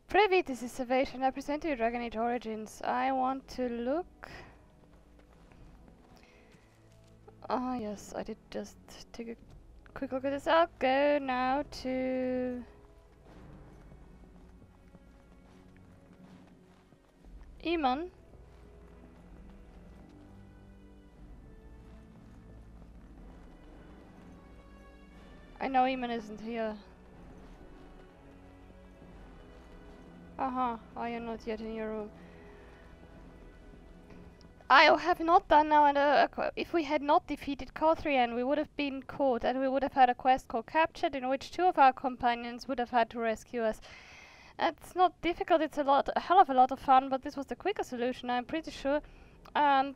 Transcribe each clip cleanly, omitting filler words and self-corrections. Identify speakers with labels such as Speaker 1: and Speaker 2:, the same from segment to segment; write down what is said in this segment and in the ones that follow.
Speaker 1: Privy, this is Zevran. I present to you Dragon Age Origins. I want to look... Ah yes, I did just take a quick look at this. I'll go now to... Eamon. I know Eamon isn't here. Are you not yet in your room? I have not done now, and if we had not defeated Cothrian, we would have been caught, and we would have had a quest called Captured, in which 2 of our companions would have had to rescue us. It's not difficult, it's a hell of a lot of fun, but this was the quicker solution, I'm pretty sure, and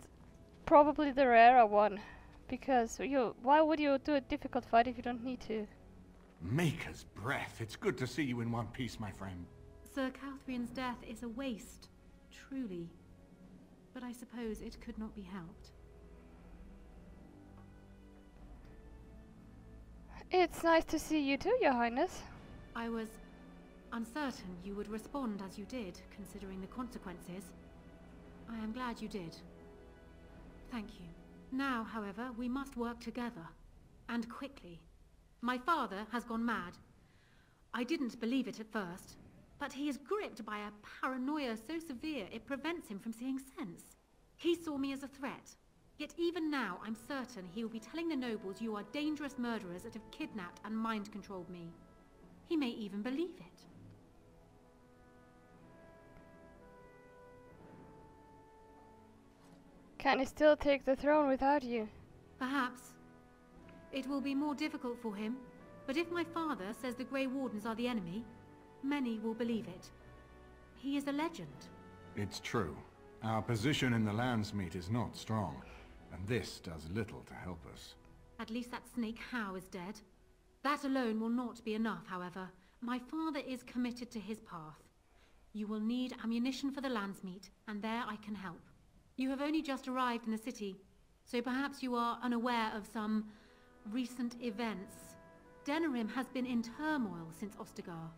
Speaker 1: probably the rarer one. Because why would you do a difficult fight if you don't need to?
Speaker 2: Maker's breath, it's good to see you in one piece, my friend.
Speaker 3: Sir Cothrian's death is a waste, truly. But I suppose it could not be helped.
Speaker 1: It's nice to see you too, Your Highness.
Speaker 3: I was uncertain you would respond as you did, considering the consequences. I am glad you did. Thank you. Now, however, we must work together. And quickly. My father has gone mad. I didn't believe it at first. But he is gripped by a paranoia so severe it prevents him from seeing sense. He saw me as a threat. Yet even now, I'm certain he will be telling the nobles you are dangerous murderers that have kidnapped and mind-controlled me. He may even believe it.
Speaker 1: Can he still take the throne without you?
Speaker 3: Perhaps. It will be more difficult for him, but if my father says the Grey Wardens are the enemy, many will believe it. He is a legend.
Speaker 2: It's true. Our position in the Landsmeet is not strong, and this does little to help us.
Speaker 3: At least that snake Howe is dead. That alone will not be enough, however. My father is committed to his path. You will need ammunition for the Landsmeet, and there I can help. You have only just arrived in the city, so perhaps you are unaware of some recent events. Denerim has been in turmoil since Ostagar.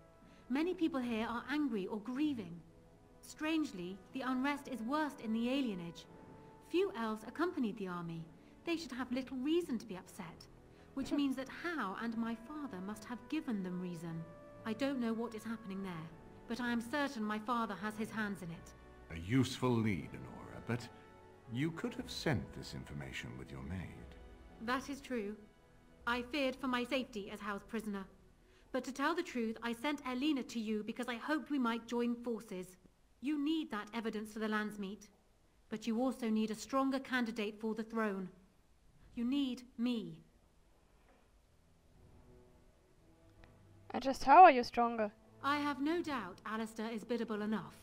Speaker 3: Many people here are angry or grieving. Strangely, the unrest is worst in the alienage. Few elves accompanied the army. They should have little reason to be upset, which means that Howe and my father must have given them reason. I don't know what is happening there, but I am certain my father has his hands in it.
Speaker 2: A useful lead, Honora, but you could have sent this information with your maid.
Speaker 3: That is true. I feared for my safety as Howe's prisoner. But to tell the truth, I sent Elena to you because I hoped we might join forces. You need that evidence for the Landsmeet. But you also need a stronger candidate for the throne. You need me.
Speaker 1: And just how are you stronger?
Speaker 3: I have no doubt Alistair is biddable enough.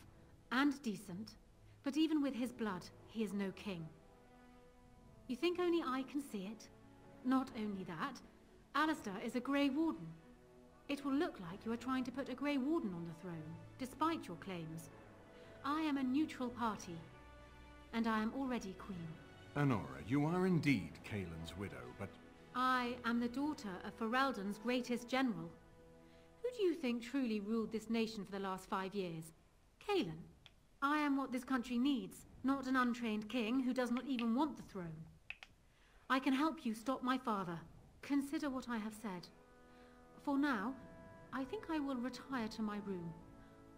Speaker 3: And decent. But even with his blood, he is no king. You think only I can see it? Not only that, Alistair is a Grey Warden. It will look like you are trying to put a Grey Warden on the throne, despite your claims. I am a neutral party, and I am already queen.
Speaker 2: Honora, you are indeed Kaelin's widow, but...
Speaker 3: I am the daughter of Ferelden's greatest general. Who do you think truly ruled this nation for the last 5 years? Kaelin. I am what this country needs, not an untrained king who does not even want the throne. I can help you stop my father. Consider what I have said. For now, I think I will retire to my room.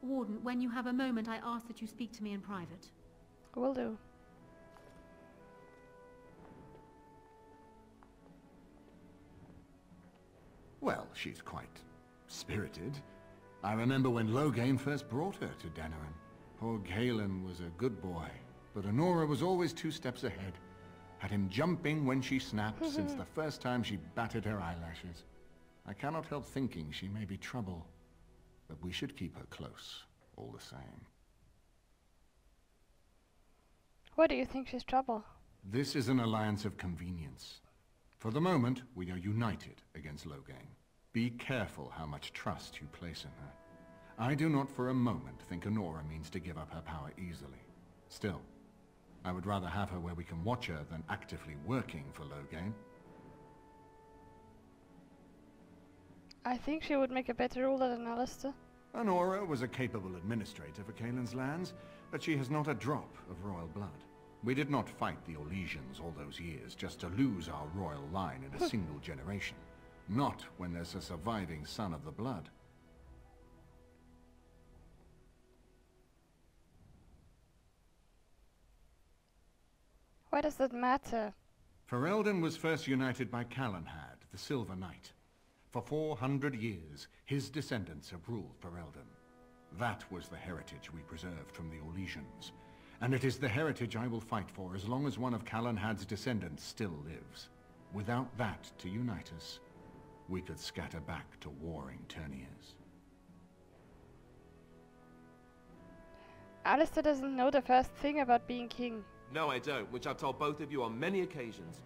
Speaker 3: Warden, when you have a moment, I ask that you speak to me in private.
Speaker 1: Will do.
Speaker 2: Well, she's quite spirited. I remember when Loghain first brought her to Denerim. Poor Kaelin was a good boy, but Honora was always 2 steps ahead. Had him jumping when she snapped since the first time she batted her eyelashes. I cannot help thinking she may be trouble, but we should keep her close, all the same.
Speaker 1: Why do you think she's trouble?
Speaker 2: This is an alliance of convenience. For the moment, we are united against Loghain. Be careful how much trust you place in her. I do not for a moment think Honora means to give up her power easily. Still, I would rather have her where we can watch her than actively working for Loghain.
Speaker 1: I think she would make a better ruler than Alistair.
Speaker 2: Honora was a capable administrator for Kaelin's lands, but she has not a drop of royal blood. We did not fight the Orlesians all those years just to lose our royal line in a single generation. Not when there's a surviving son of the blood.
Speaker 1: Why does that matter?
Speaker 2: Ferelden was first united by Calenhad, the Silver Knight. For 400 years, his descendants have ruled Ferelden. That was the heritage we preserved from the Orlesians. And it is the heritage I will fight for as long as one of Calenhad's descendants still lives. Without that to unite us, we could scatter back to warring Terniers.
Speaker 1: Alistair doesn't know the first thing about being king.
Speaker 4: No, I don't, which I've told both of you on many occasions.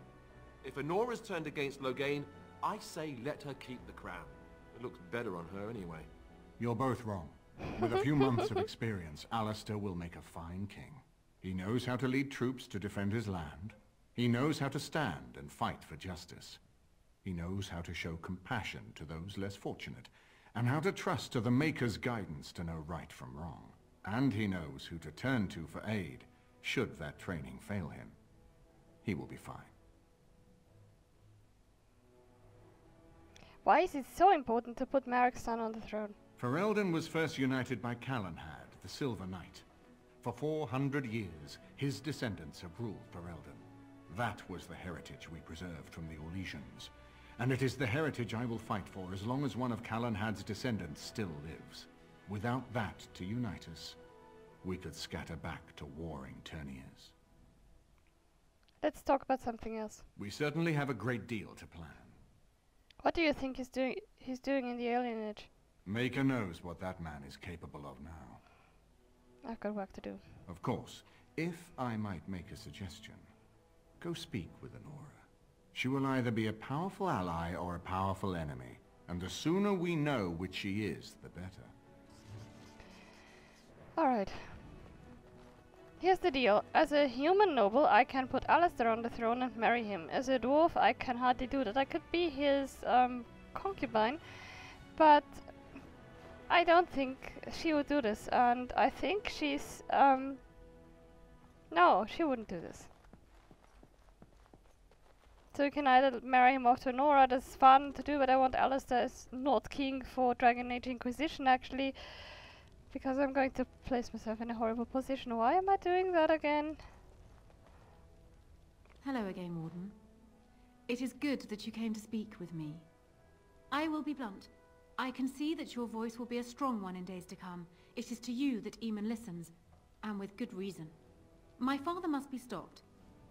Speaker 4: If Honora's turned against Loghain, I say let her keep the crown. It looks better on her anyway.
Speaker 2: You're both wrong. With a few months of experience, Alistair will make a fine king. He knows how to lead troops to defend his land. He knows how to stand and fight for justice. He knows how to show compassion to those less fortunate, and how to trust to the Maker's guidance to know right from wrong. And he knows who to turn to for aid, should that training fail him. He will be fine.
Speaker 1: Why is it so important to put Marek's son on the throne?
Speaker 2: Ferelden was first united by Calenhad, the Silver Knight. For 400 years, his descendants have ruled Ferelden. That was the heritage we preserved from the Orlesians. And it is the heritage I will fight for as long as one of Calenhad's descendants still lives. Without that to unite us, we could scatter back to warring Terniers.
Speaker 1: Let's talk about something else.
Speaker 2: We certainly have a great deal to plan.
Speaker 1: What do you think he's doing in the alienage?
Speaker 2: Maker knows what that man is capable of now.
Speaker 1: I've got work to do.
Speaker 2: Of course, if I might make a suggestion, go speak with Honora. She will either be a powerful ally or a powerful enemy, and the sooner we know which she is, the better.
Speaker 1: Alright. Here's the deal. As a human noble, I can put Alistair on the throne and marry him. As a dwarf, I can hardly do that. I could be his concubine, but I don't think she would do this. And I think she's... no, she wouldn't do this. So you can either marry him off to Nora, that's fun to do, but I want Alistair as not king for Dragon Age Inquisition, actually. Because I'm going to place myself in a horrible position. Why am I doing that again?
Speaker 3: Hello again, Warden. It is good that you came to speak with me. I will be blunt. I can see that your voice will be a strong one in days to come. It is to you that Eamon listens, and with good reason. My father must be stopped,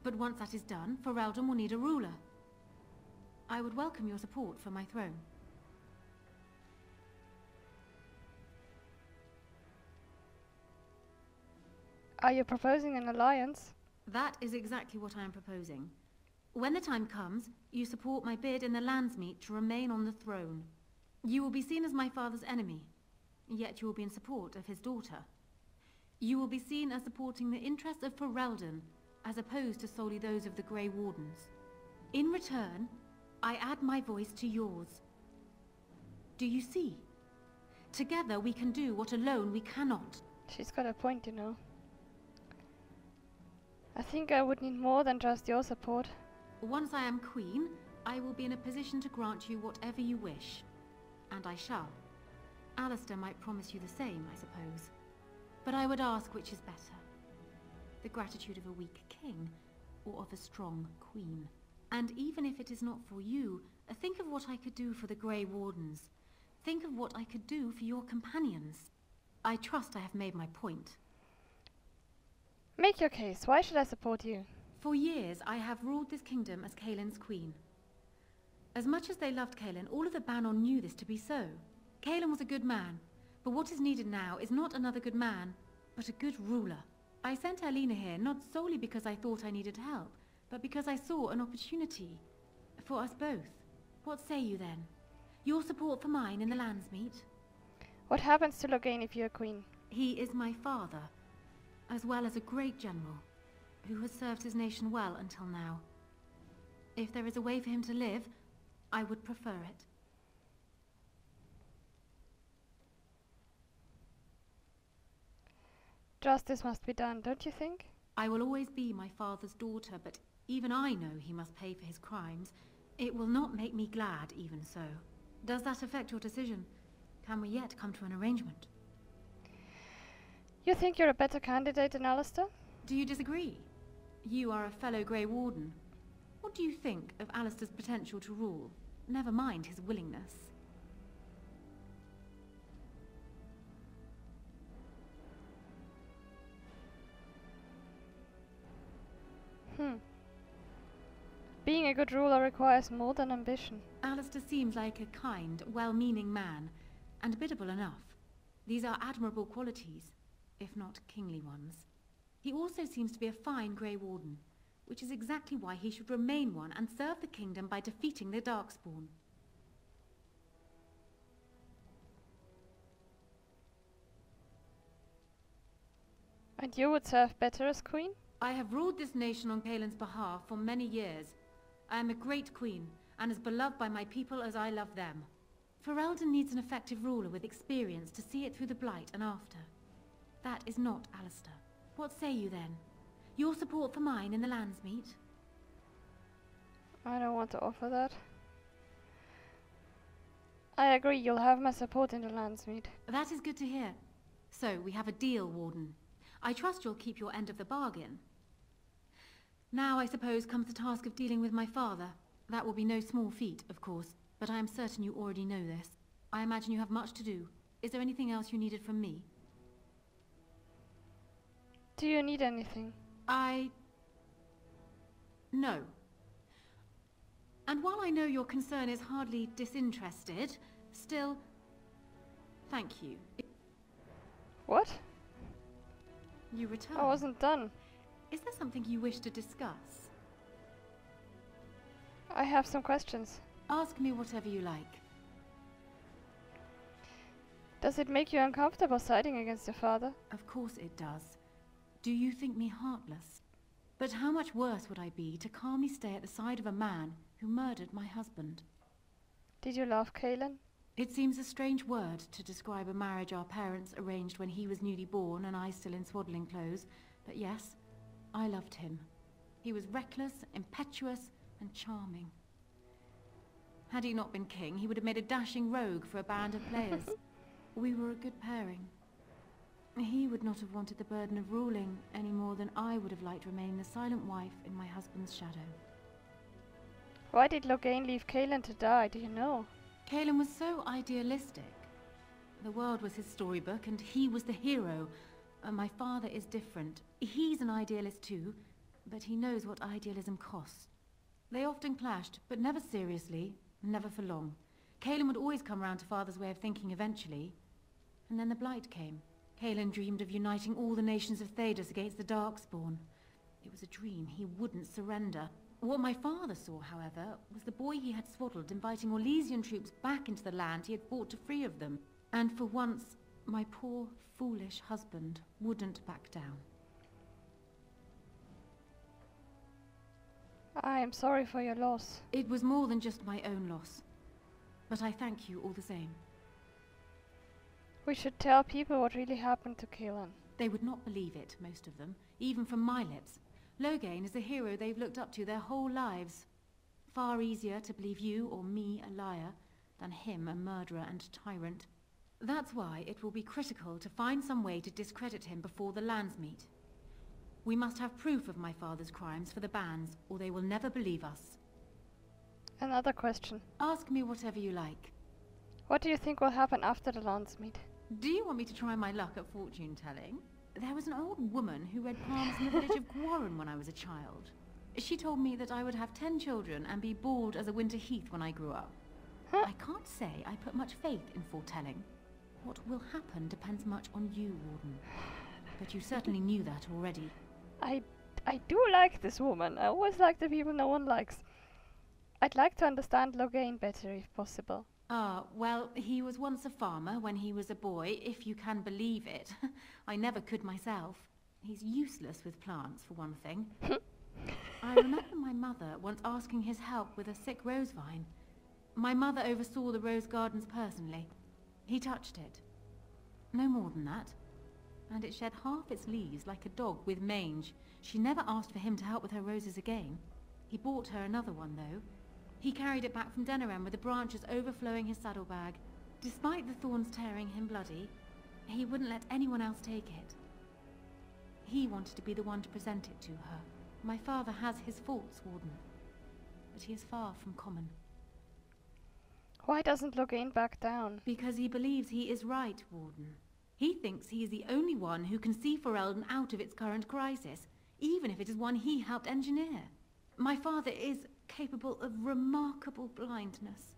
Speaker 3: but once that is done, Ferelden will need a ruler. I would welcome your support for my throne.
Speaker 1: Are you proposing an alliance?
Speaker 3: That is exactly what I am proposing. When the time comes, you support my bid in the Landsmeet to remain on the throne. You will be seen as my father's enemy, yet you will be in support of his daughter. You will be seen as supporting the interests of Ferelden, as opposed to solely those of the Grey Wardens. In return, I add my voice to yours. Do you see? Together we can do what alone we cannot.
Speaker 1: She's got a point, you know. I think I would need more than just your support.
Speaker 3: Once I am queen, I will be in a position to grant you whatever you wish. And I shall. Alistair might promise you the same, I suppose. But I would ask which is better. The gratitude of a weak king, or of a strong queen. And even if it is not for you, think of what I could do for the Grey Wardens. Think of what I could do for your companions. I trust I have made my point.
Speaker 1: Make your case. Why should I support you?
Speaker 3: For years, I have ruled this kingdom as Kaelin's queen. As much as they loved Kaelin, all of the Banon knew this to be so. Kaelin was a good man, but what is needed now is not another good man, but a good ruler. I sent Alina here not solely because I thought I needed help, but because I saw an opportunity for us both. What say you then? Your support for mine in the Landsmeet?
Speaker 1: What happens to Loghain if you're queen?
Speaker 3: He is my father, as well as a great general, who has served his nation well until now. If there is a way for him to live, I would prefer it.
Speaker 1: Justice must be done, don't you think?
Speaker 3: I will always be my father's daughter, but even I know he must pay for his crimes. It will not make me glad, even so. Does that affect your decision? Can we yet come to an arrangement?
Speaker 1: You think you're a better candidate than Alistair?
Speaker 3: Do you disagree? You are a fellow Grey Warden. What do you think of Alistair's potential to rule? Never mind his willingness.
Speaker 1: Being a good ruler requires more than ambition.
Speaker 3: Alistair seems like a kind, well-meaning man, and biddable enough. These are admirable qualities, if not kingly ones. He also seems to be a fine Grey Warden, which is exactly why he should remain one and serve the kingdom by defeating the Darkspawn.
Speaker 1: And you would serve better as queen?
Speaker 3: I have ruled this nation on Caelan's behalf for many years. I am a great queen, and as beloved by my people as I love them. Ferelden needs an effective ruler with experience to see it through the Blight and after. That is not Alistair. What say you then? Your support for mine in the Landsmeet?
Speaker 1: I don't want to offer that. I agree, you'll have my support in the Landsmeet.
Speaker 3: That is good to hear. So, we have a deal, Warden. I trust you'll keep your end of the bargain. Now, I suppose, comes the task of dealing with my father. That will be no small feat, of course, but I am certain you already know this. I imagine you have much to do. Is there anything else you needed from me?
Speaker 1: Do you need anything?
Speaker 3: No. And while I know your concern is hardly disinterested, still, thank you.
Speaker 1: What?
Speaker 3: You return.
Speaker 1: I wasn't done.
Speaker 3: Is there something you wish to discuss?
Speaker 1: I have some questions.
Speaker 3: Ask me whatever you like.
Speaker 1: Does it make you uncomfortable siding against your father?
Speaker 3: Of course it does. Do you think me heartless? But how much worse would I be to calmly stay at the side of a man who murdered my husband?
Speaker 1: Did you love Caelan?
Speaker 3: It seems a strange word to describe a marriage our parents arranged when he was newly born and I still in swaddling clothes, but yes, I loved him. He was reckless, impetuous, and charming. Had he not been king, he would have made a dashing rogue for a band of players. We were a good pairing. He would not have wanted the burden of ruling any more than I would have liked to remain the silent wife in my husband's shadow.
Speaker 1: Why did Loghain leave Caelan to die, do you know?
Speaker 3: Caelan was so idealistic. The world was his storybook and he was the hero. My father is different. He's an idealist too, but he knows what idealism costs. They often clashed, but never seriously, never for long. Caelan would always come round to Father's way of thinking eventually. And then the Blight came. Caelan dreamed of uniting all the nations of Thedas against the Darkspawn. It was a dream. He wouldn't surrender. What my father saw, however, was the boy he had swaddled inviting Orlesian troops back into the land he had fought to free of them. And for once, my poor, foolish husband wouldn't back down.
Speaker 1: I am sorry for your loss.
Speaker 3: It was more than just my own loss. But I thank you all the same.
Speaker 1: We should tell people what really happened to Caelan.
Speaker 3: They would not believe it, most of them, even from my lips. Loghain is a hero they've looked up to their whole lives. Far easier to believe you or me a liar than him a murderer and tyrant. That's why it will be critical to find some way to discredit him before the Landsmeet. We must have proof of my father's crimes for the bands, or they will never believe us.
Speaker 1: Another question.
Speaker 3: Ask me whatever you like.
Speaker 1: What do you think will happen after the Landsmeet?
Speaker 3: Do you want me to try my luck at fortune-telling? There was an old woman who read palms in the village of Gwarren when I was a child. She told me that I would have 10 children and be bald as a winter heath when I grew up.
Speaker 1: Huh?
Speaker 3: I can't say I put much faith in foretelling. What will happen depends much on you, Warden. But you certainly knew that already.
Speaker 1: I do like this woman. I always like the people no one likes. I'd like to understand Loghain better if possible.
Speaker 3: Ah, well, he was once a farmer when he was a boy, if you can believe it. I never could myself. He's useless with plants, for one thing. I remember my mother once asking his help with a sick rose vine. My mother oversaw the rose gardens personally. He touched it. No more than that. and it shed half its leaves like a dog with mange. She never asked for him to help with her roses again. He bought her another one, though. He carried it back from Denerim with the branches overflowing his saddlebag. Despite the thorns tearing him bloody, he wouldn't let anyone else take it. He wanted to be the one to present it to her. My father has his faults, Warden, but he is far from common.
Speaker 1: Why doesn't Loghain back down?
Speaker 3: Because he believes he is right, Warden. He thinks he is the only one who can see Ferelden out of its current crisis, even if it is one he helped engineer. My father is capable of remarkable blindness,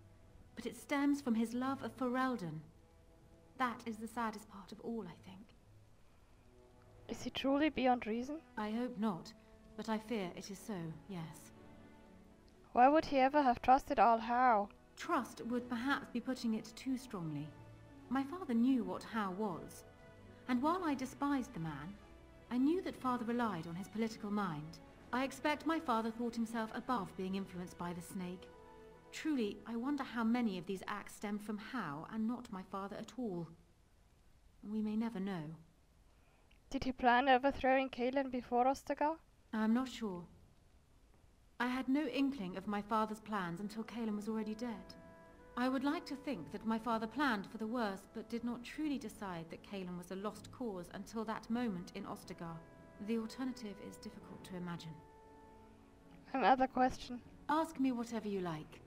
Speaker 3: but it stems from his love of Ferelden. That is the saddest part of all, I think.
Speaker 1: Is he truly beyond reason?
Speaker 3: I hope not, but I fear it is so, yes.
Speaker 1: Why would he ever have trusted Al How?
Speaker 3: Trust would perhaps be putting it too strongly. My father knew what How was, and while I despised the man, I knew that father relied on his political mind. I expect my father thought himself above being influenced by the snake. Truly, I wonder how many of these acts stemmed from How and not my father at all. We may never know.
Speaker 1: Did he plan overthrowing Kaelin before Ostagar?
Speaker 3: I'm not sure. I had no inkling of my father's plans until Kaelin was already dead. I would like to think that my father planned for the worst, but did not truly decide that Kaelin was a lost cause until that moment in Ostagar. The alternative is difficult to imagine.
Speaker 1: Another question.
Speaker 3: Ask me whatever you like.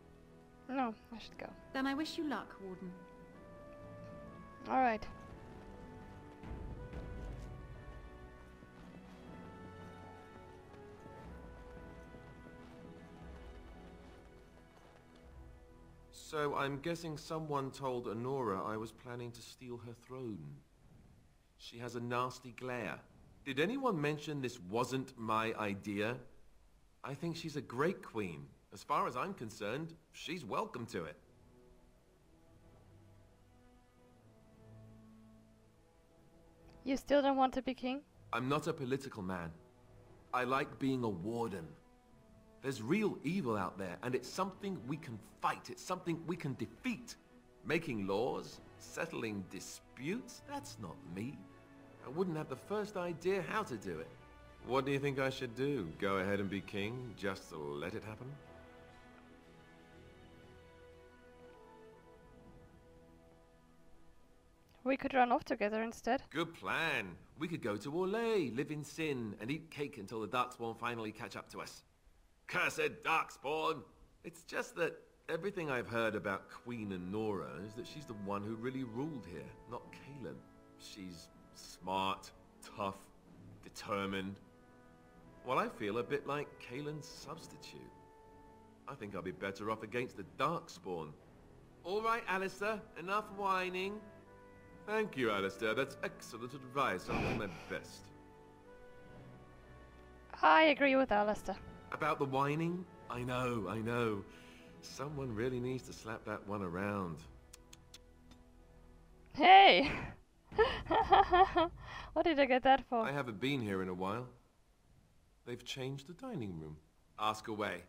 Speaker 1: No, I should go.
Speaker 3: Then I wish you luck, Warden.
Speaker 1: Alright.
Speaker 4: So I'm guessing someone told Honora I was planning to steal her throne. She has a nasty glare. Did anyone mention this wasn't my idea? I think she's a great queen. As far as I'm concerned, she's welcome to it.
Speaker 1: You still don't want to be king?
Speaker 4: I'm not a political man. I like being a warden. There's real evil out there, and it's something we can fight. It's something we can defeat. Making laws, settling disputes, that's not me. I wouldn't have the first idea how to do it. What do you think I should do? Go ahead and be king, just to let it happen?
Speaker 1: We could run off together instead.
Speaker 4: Good plan. We could go to Orlais, live in sin, and eat cake until the Darkspawn finally catch up to us. Cursed Darkspawn! It's just that everything I've heard about Queen Honora is that she's the one who really ruled here, not Kaelin. She's smart, tough, determined. Well, I feel a bit like Kaelin's substitute. I think I'll be better off against the Darkspawn. All right, Alistair, enough whining. Thank you, Alistair. That's excellent advice. I'll do my best.
Speaker 1: I agree with Alistair.
Speaker 4: About the whining? I know. Someone really needs to slap that one around.
Speaker 1: Hey! What did I get that for?
Speaker 4: I haven't been here in a while. They've changed the dining room. Ask away.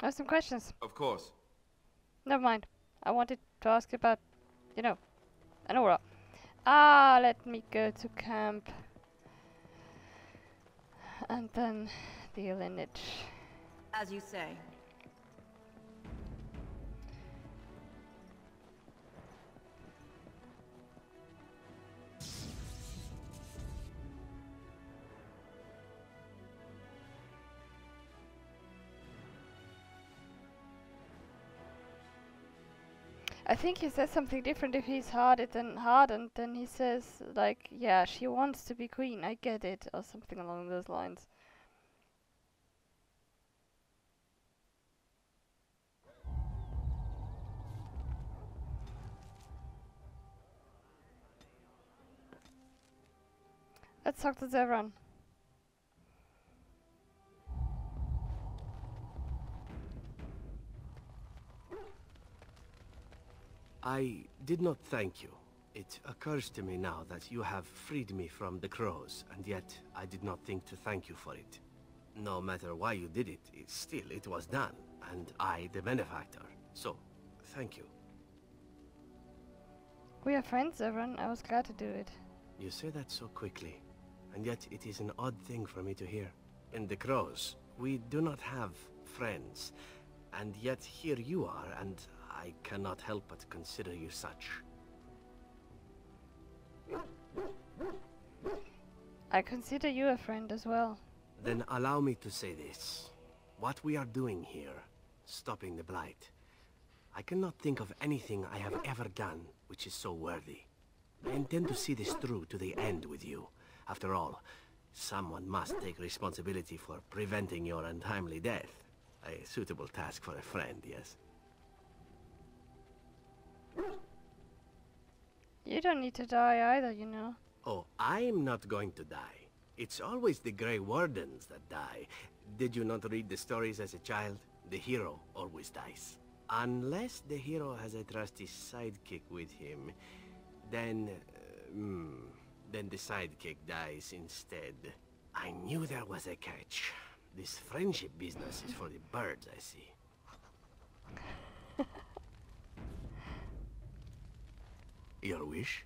Speaker 1: I have some questions.
Speaker 4: Of course.
Speaker 1: Never mind. I wanted to ask you about, you know, Honora. Let me go to camp. And then the lineage.
Speaker 5: As you say.
Speaker 1: I think he says something different if he's hardened, then he says, like, yeah, she wants to be queen, I get it, or something along those lines. Let's talk to Zevran.
Speaker 6: I did not thank you. It occurs to me now that you have freed me from the crows, and yet I did not think to thank you for it. No matter why you did it, it was done, and I the benefactor. So, thank you.
Speaker 1: We are friends, Zevran. I was glad to do it.
Speaker 6: You say that so quickly, and yet it is an odd thing for me to hear. In the Crows, we do not have friends, and yet here you are, and I cannot help but consider you such.
Speaker 1: I consider you a friend as well.
Speaker 6: Then allow me to say this. What we are doing here, stopping the Blight, I cannot think of anything I have ever done which is so worthy. I intend to see this through to the end with you. After all, someone must take responsibility for preventing your untimely death. A suitable task for a friend, yes?
Speaker 1: You don't need to die either, you know.
Speaker 6: Oh, I'm not going to die. It's always the Grey Wardens that die. Did you not read the stories as a child? The hero always dies. Unless the hero has a trusty sidekick with him, then the sidekick dies instead. I knew there was a catch. This friendship business is for the birds, I see. Your wish?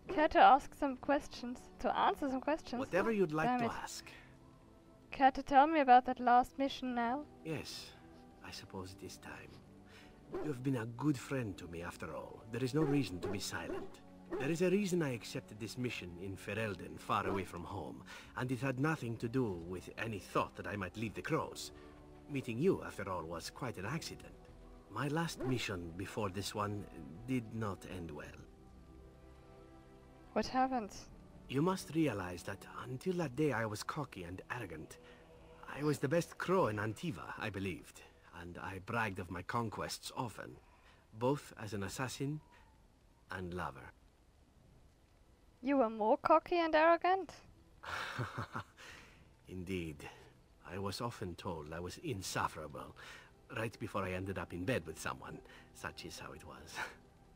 Speaker 1: Care to ask some questions? To answer some questions?
Speaker 6: Whatever you'd like
Speaker 1: Damn
Speaker 6: to
Speaker 1: it.
Speaker 6: ask.
Speaker 1: Care to tell me about that last mission now?
Speaker 6: Yes, I suppose it is time. You have been a good friend to me after all. There is no reason to be silent. There is a reason I accepted this mission in Ferelden, far away from home, and it had nothing to do with any thought that I might leave the Crows. Meeting you, after all, was quite an accident. My last mission before this one did not end well.
Speaker 1: What happened?
Speaker 6: You must realize that until that day I was cocky and arrogant. I was the best crow in Antiva, I believed, and I bragged of my conquests often, both as an assassin and lover.
Speaker 1: You were more cocky and arrogant?
Speaker 6: Indeed. I was often told I was insufferable, right before I ended up in bed with someone. Such is how it was.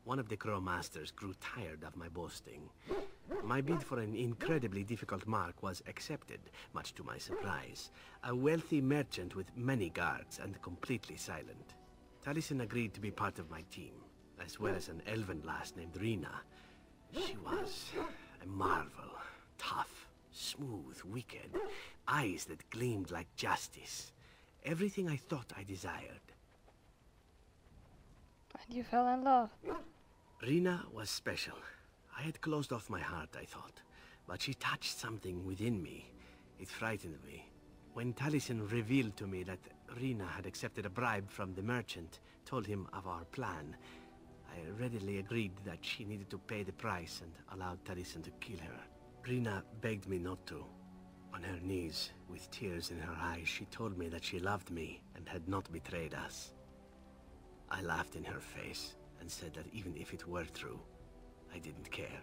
Speaker 6: One of the Crow Masters grew tired of my boasting. My bid for an incredibly difficult mark was accepted, much to my surprise. A wealthy merchant with many guards and completely silent. Taliesin agreed to be part of my team, as well as an elven lass named Rinna. She was a marvel. Tough, smooth, wicked. Eyes that gleamed like justice. Everything I thought I desired.
Speaker 1: And you fell in love?
Speaker 6: Rinna was special. I had closed off my heart, I thought. But she touched something within me. It frightened me. When Taliesin revealed to me that Rinna had accepted a bribe from the merchant, told him of our plan, I readily agreed that she needed to pay the price and allowed Taliesin to kill her. Rinna begged me not to. On her knees, with tears in her eyes, she told me that she loved me and had not betrayed us. I laughed in her face and said that even if it were true, I didn't care.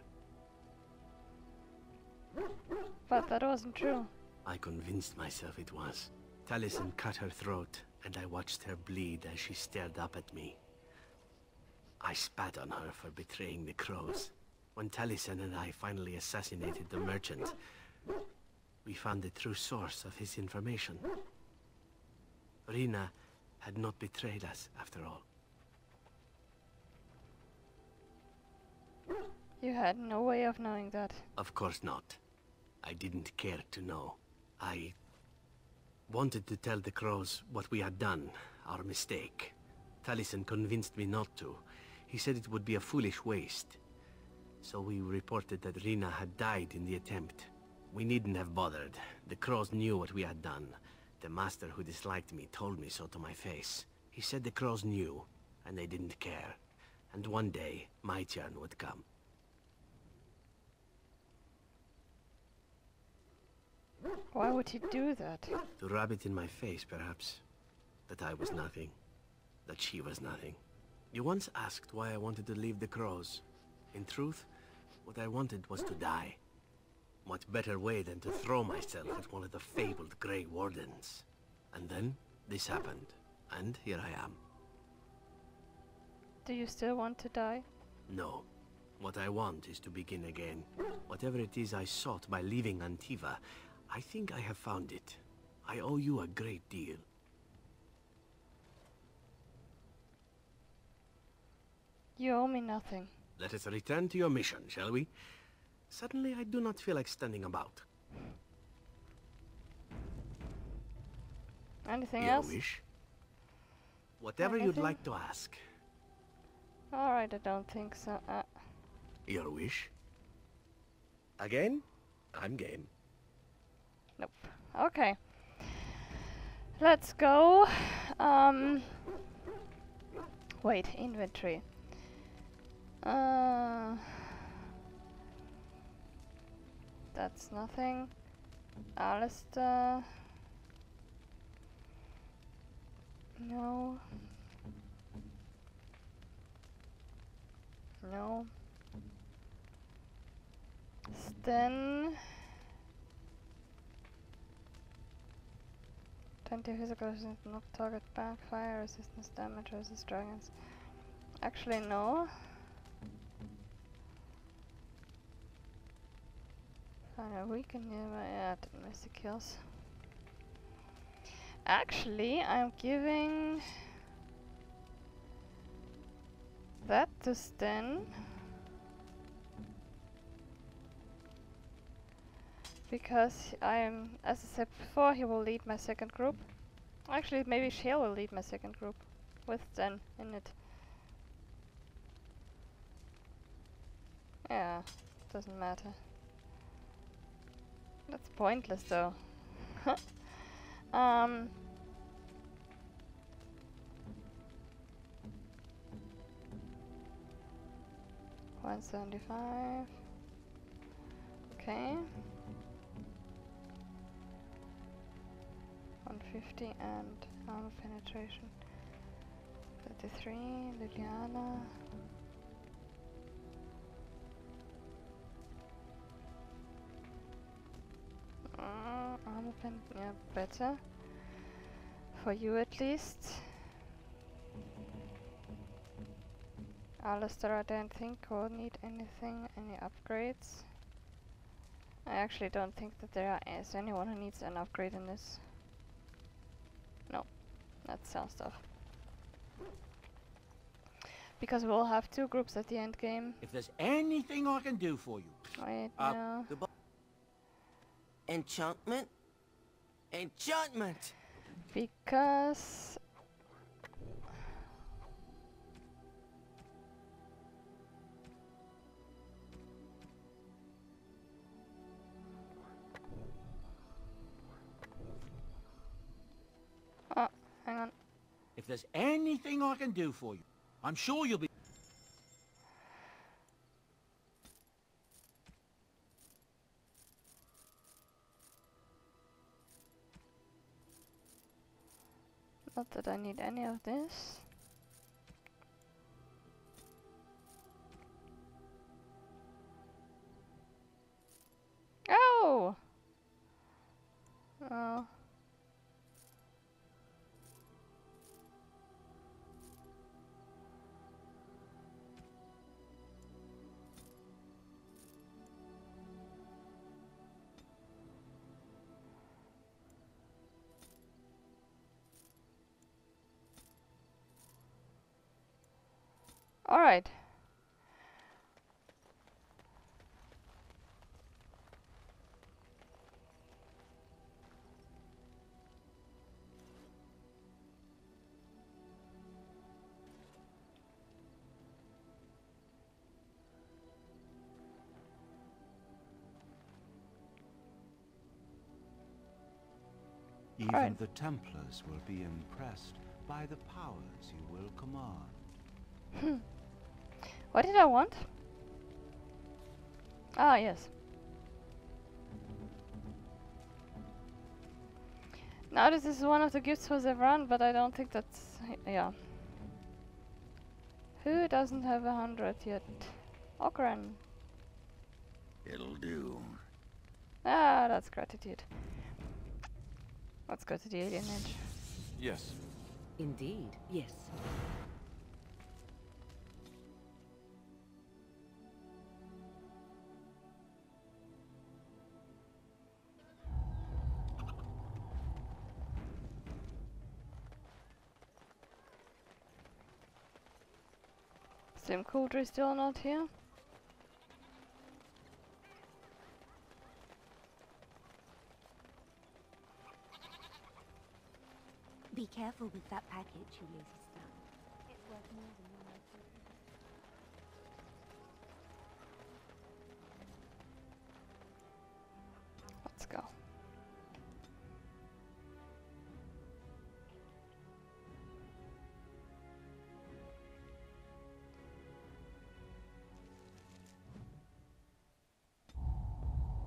Speaker 1: But that wasn't true.
Speaker 6: I convinced myself it was. Taliesin cut her throat, and I watched her bleed as she stared up at me. I spat on her for betraying the Crows. When Taliesin and I finally assassinated the merchant, we found the true source of his information. Rinna had not betrayed us, after all.
Speaker 1: You had no way of knowing that.
Speaker 6: Of course not. I didn't care to know. I wanted to tell the Crows what we had done, our mistake. Taliesin convinced me not to. He said it would be a foolish waste. So we reported that Rinna had died in the attempt. We needn't have bothered. The Crows knew what we had done. The master who disliked me told me so to my face. He said the Crows knew, and they didn't care. And one day, my turn would come.
Speaker 1: Why would he do that?
Speaker 6: To rub it in my face, perhaps. That I was nothing. That she was nothing. You once asked why I wanted to leave the Crows. In truth, what I wanted was to die. What better way than to throw myself at one of the fabled Grey Wardens? And then, this happened. And here I am.
Speaker 1: Do you still want to die?
Speaker 6: No. What I want is to begin again. Whatever it is I sought by leaving Antiva, I think I have found it. I owe you a great deal.
Speaker 1: You owe me nothing.
Speaker 6: Let us return to your mission, shall we? Suddenly, I do not feel like standing about.
Speaker 1: Anything
Speaker 6: Your
Speaker 1: else?
Speaker 6: wish? Whatever you'd
Speaker 1: Anything?
Speaker 6: like to ask.
Speaker 1: Alright, I don't think so.
Speaker 6: Your wish? Again? I'm game.
Speaker 1: Nope. Okay. Let's go. Wait, inventory. That's nothing. Alistair. No. No. Sten. 20 physical resistance, knock target back, fire resistance, damage versus dragons. Actually, no. Fire weaken nearby. Yeah, didn't miss the kills. Actually, I'm giving that to Sten. Because I'm, as I said before, he will lead my second group. Actually, maybe Shale will lead my second group with Sten in it. Yeah, doesn't matter. That's pointless though. 175. Okay. 150 and armor penetration. 33, Liliana. Armor pen, yeah, better. For you at least. Alistair, I don't think will need anything, any upgrades. I actually don't think that there is anyone who needs an upgrade in this. No, that's sell stuff. Because we'll have two groups at the end game.
Speaker 7: If there's anything I can do for you.
Speaker 1: Wait, no.
Speaker 8: Enchantment? Enchantment!
Speaker 1: Because... Oh, hang on.
Speaker 7: If there's anything I can do for you, I'm sure you'll be...
Speaker 1: Not that I need any of this. Oh! Oh. Alright.
Speaker 9: Even
Speaker 1: Alright.
Speaker 9: the Templars will be impressed by the powers you will command.
Speaker 1: What did I want? Ah, yes. Now this is one of the gifts for Zevran, but I don't think that's... yeah. Who doesn't have 100 yet? Ogren.
Speaker 2: It'll do.
Speaker 1: Ah, that's gratitude. Let's go to the alien edge.
Speaker 4: Yes.
Speaker 5: Indeed, yes.
Speaker 1: Sim Coulter is still not here.
Speaker 10: Be careful with that package you lazy stuff. It's worth more than you might think.
Speaker 1: Let's go.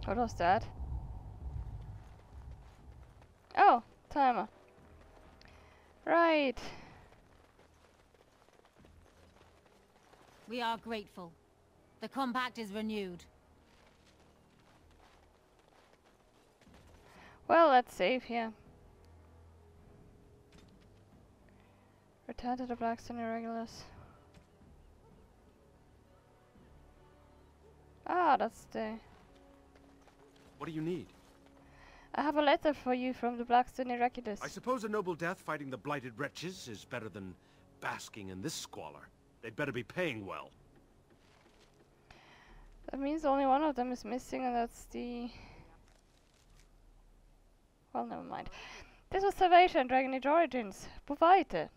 Speaker 1: What was that? Oh, timer. Right.
Speaker 11: We are grateful. The compact is renewed.
Speaker 1: Well, let's save here. Return to the Blackstone Irregulars. Ah, that's the...
Speaker 12: What do you need?
Speaker 1: I have a letter for you from the Blackstone Irregulars.
Speaker 12: I suppose a noble death fighting the blighted wretches is better than basking in this squalor. They'd better be paying well.
Speaker 1: That means only one of them is missing, and that's the... Well, never mind. This was Salvation, Dragon Age Origins. På weiter!